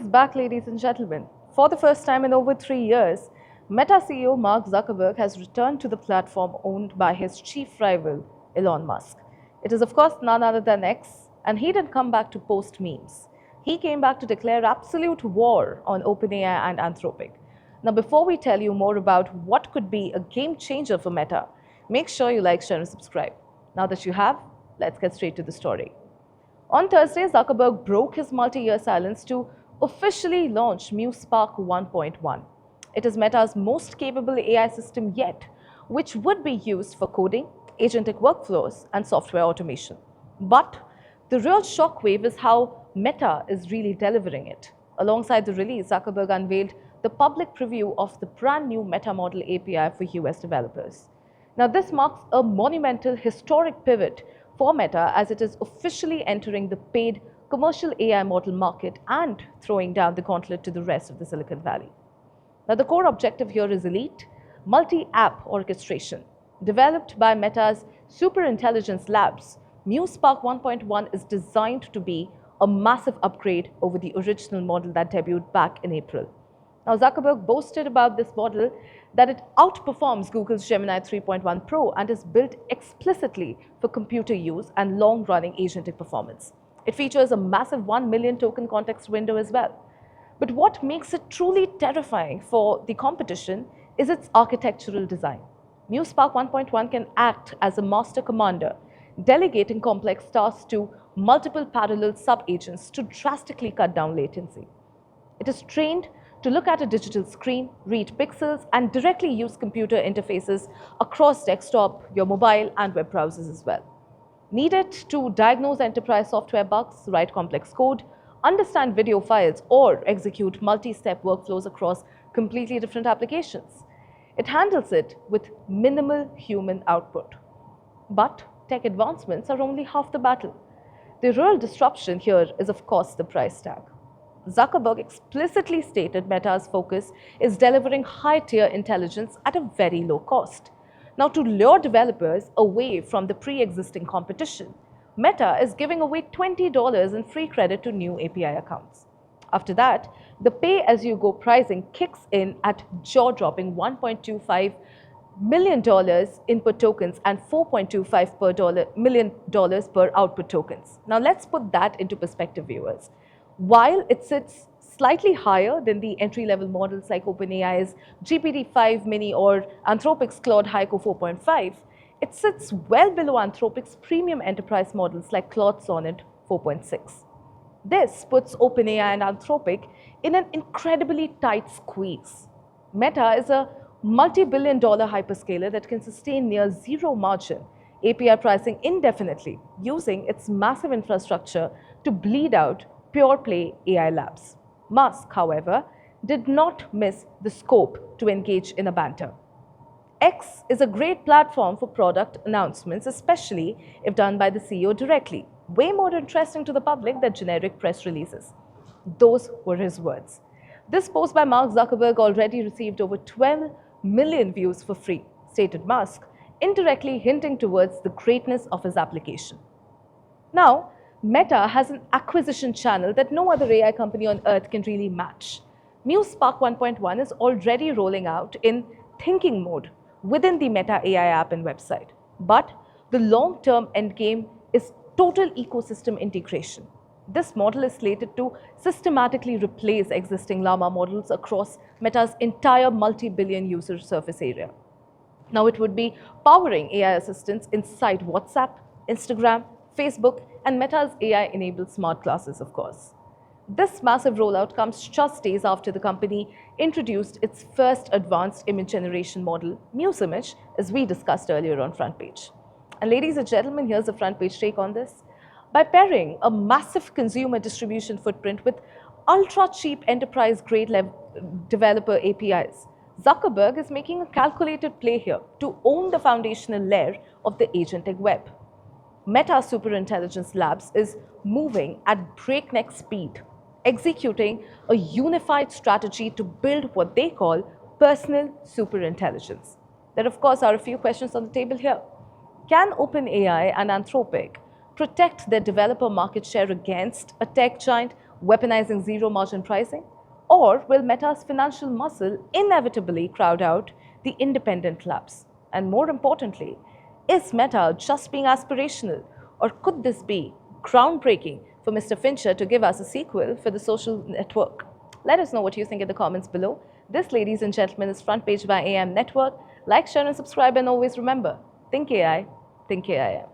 is back, ladies and gentlemen. For the first time in over 3 years, Meta CEO Mark Zuckerberg has returned to the platform owned by his chief rival, Elon Musk. It is, of course, none other than X, and he didn't come back to post memes. He came back to declare absolute war on OpenAI and Anthropic. Now, before we tell you more about what could be a game changer for Meta, make sure you like, share, and subscribe. Now that you have, let's get straight to the story. On Thursday, Zuckerberg broke his multi-year silence to officially launch Muse Spark 1.1. It is Meta's most capable AI system yet, which would be used for coding, agentic workflows, and software automation. But the real shockwave is how Meta is really delivering it. Alongside the release, Zuckerberg unveiled the public preview of the brand new Meta Model API for US developers. Now, this marks a monumental, historic pivot for Meta as it is officially entering the paid commercial AI model market and throwing down the gauntlet to the rest of the Silicon Valley. Now, the core objective here is elite, multi-app orchestration. Developed by Meta's superintelligence labs, Muse Spark 1.1 is designed to be a massive upgrade over the original model that debuted back in April. Now, Zuckerberg boasted about this model that it outperforms Google's Gemini 3.1 Pro and is built explicitly for computer use and long-running agentic performance. It features a massive 1 million token context window as well. But what makes it truly terrifying for the competition is its architectural design. Muse Spark 1.1 can act as a master commander, delegating complex tasks to multiple parallel sub-agents to drastically cut down latency. It is trained to look at a digital screen, read pixels, and directly use computer interfaces across desktop, your mobile, and web browsers as well. Needed to diagnose enterprise software bugs, write complex code, understand video files, or execute multi-step workflows across completely different applications. It handles it with minimal human output. But tech advancements are only half the battle. The real disruption here is, of course, the price tag. Zuckerberg explicitly stated Meta's focus is delivering high-tier intelligence at a very low cost. Now, to lure developers away from the pre-existing competition, Meta is giving away $20 in free credit to new API accounts. After that, the pay-as-you-go pricing kicks in at jaw-dropping $1.25 million input tokens and $4.25 million per output tokens. Now, let's put that into perspective, viewers. While it sits slightly higher than the entry-level models like OpenAI's GPT-5 Mini or Anthropic's Claude Haiku 4.5, it sits well below Anthropic's premium enterprise models like Claude Sonnet 4.6. This puts OpenAI and Anthropic in an incredibly tight squeeze. Meta is a multi-billion-dollar hyperscaler that can sustain near zero margin API pricing indefinitely, using its massive infrastructure to bleed out pure-play AI labs. Musk, however, did not miss the scope to engage in a banter. X is a great platform for product announcements, especially if done by the CEO directly. Way more interesting to the public than generic press releases. Those were his words. This post by Mark Zuckerberg already received over 12 million views for free, stated Musk, indirectly hinting towards the greatness of his application. Now, Meta has an acquisition channel that no other AI company on earth can really match. Muse Spark 1.1 is already rolling out in thinking mode within the Meta AI app and website. But the long-term endgame is total ecosystem integration. This model is slated to systematically replace existing LLaMA models across Meta's entire multi-billion user surface area. Now, it would be powering AI assistants inside WhatsApp, Instagram, Facebook, and Meta's AI-enabled smart glasses, of course. This massive rollout comes just days after the company introduced its first advanced image generation model, Muse Image, as we discussed earlier on Front Page. And ladies and gentlemen, here's the Front Page take on this. By pairing a massive consumer distribution footprint with ultra-cheap enterprise-grade developer APIs, Zuckerberg is making a calculated play here to own the foundational layer of the agentic web. Meta Superintelligence Labs is moving at breakneck speed, executing a unified strategy to build what they call personal superintelligence. There, of course, are a few questions on the table here. Can OpenAI and Anthropic protect their developer market share against a tech giant weaponizing zero margin pricing? Or will Meta's financial muscle inevitably crowd out the independent labs? And more importantly, is Meta just being aspirational, or could this be groundbreaking for Mr. Fincher to give us a sequel for the social network? Let us know what you think in the comments below. This, ladies and gentlemen, is Front Page by AM Network. Like, share, and subscribe, and always remember, think AI, think AIM.